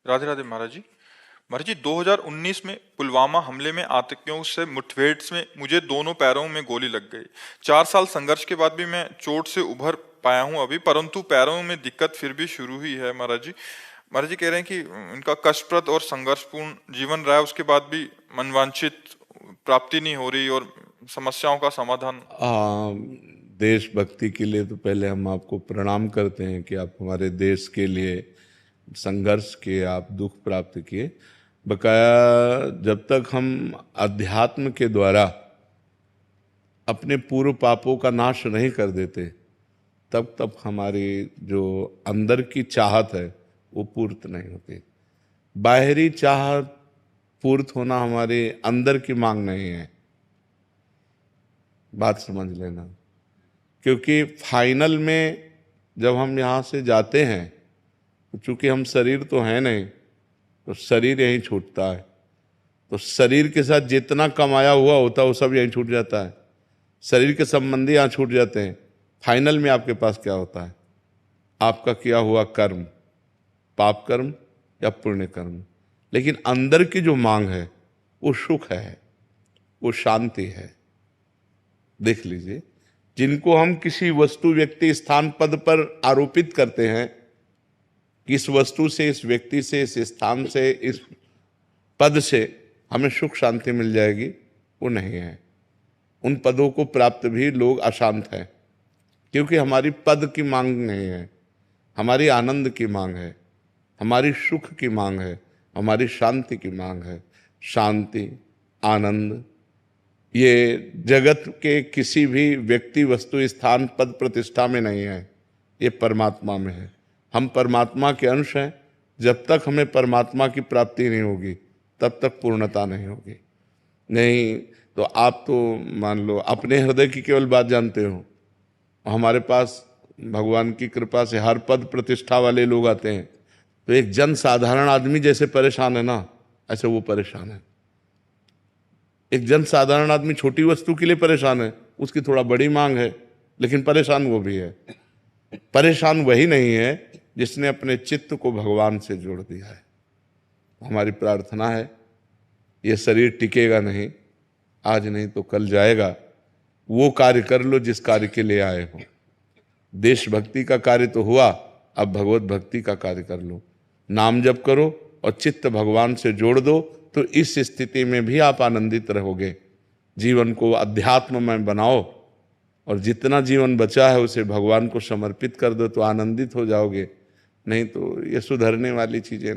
राधे राधे महाराज जी। महाराज जी, 2019 में पुलवामा हमले में आतंकियों से मुठभेड़ में मुझे दोनों पैरों में गोली लग गई। 4 साल संघर्ष के बाद भी मैं चोट से उभर पाया हूं अभी, परंतु पैरों में दिक्कत फिर भी शुरू हुई है महाराज जी। महाराज जी कह रहे हैं कि इनका कष्टप्रद और संघर्षपूर्ण जीवन रहा है, उसके बाद भी मनवांछित प्राप्ति नहीं हो रही और समस्याओं का समाधान। आ, देशभक्ति के लिए तो पहले हम आपको प्रणाम करते हैं कि आप हमारे देश के लिए संघर्ष किए, आप दुख प्राप्त किए। बकाया जब तक हम अध्यात्म के द्वारा अपने पूर्व पापों का नाश नहीं कर देते, तब तक हमारी जो अंदर की चाहत है वो पूर्त नहीं होती। बाहरी चाहत पूर्त होना हमारे अंदर की मांग नहीं है, बात समझ लेना। क्योंकि फाइनल में जब हम यहाँ से जाते हैं, तो चूंकि हम शरीर तो हैं नहीं, तो शरीर यहीं छूटता है। तो शरीर के साथ जितना कमाया हुआ होता है वो सब यहीं छूट जाता है। शरीर के संबंधी यहाँ छूट जाते हैं। फाइनल में आपके पास क्या होता है? आपका किया हुआ कर्म, पाप कर्म या पुण्य कर्म। लेकिन अंदर की जो मांग है वो सुख है, वो शांति है। देख लीजिए, जिनको हम किसी वस्तु, व्यक्ति, स्थान, पद पर आरोपित करते हैं कि इस वस्तु से, इस व्यक्ति से, इस स्थान से, इस पद से हमें सुख शांति मिल जाएगी, वो नहीं है। उन पदों को प्राप्त भी लोग अशांत हैं, क्योंकि हमारी पद की मांग नहीं है, हमारी आनंद की मांग है, हमारी सुख की मांग है, हमारी शांति की मांग है। शांति, आनंद ये जगत के किसी भी व्यक्ति, वस्तु, स्थान, पद, प्रतिष्ठा में नहीं है, ये परमात्मा में है। हम परमात्मा के अंश हैं। जब तक हमें परमात्मा की प्राप्ति नहीं होगी, तब तक पूर्णता नहीं होगी। नहीं तो आप तो मान लो अपने हृदय की केवल बात जानते हो। हमारे पास भगवान की कृपा से हर पद प्रतिष्ठा वाले लोग आते हैं, तो एक जन साधारण आदमी जैसे परेशान है ना, ऐसे वो परेशान है। एक जन साधारण आदमी छोटी वस्तु के लिए परेशान है, उसकी थोड़ा बड़ी मांग है, लेकिन परेशान वो भी है। परेशान वही नहीं है जिसने अपने चित्त को भगवान से जोड़ दिया है। हमारी प्रार्थना है, ये शरीर टिकेगा नहीं, आज नहीं तो कल जाएगा। वो कार्य कर लो जिस कार्य के लिए आए हो। देशभक्ति का कार्य तो हुआ, अब भगवत भक्ति का कार्य कर लो। नाम जप करो और चित्त भगवान से जोड़ दो, तो इस स्थिति में भी आप आनंदित रहोगे। जीवन को अध्यात्म में बनाओ और जितना जीवन बचा है उसे भगवान को समर्पित कर दो, तो आनंदित हो जाओगे। नहीं तो ये सुधरने वाली चीजें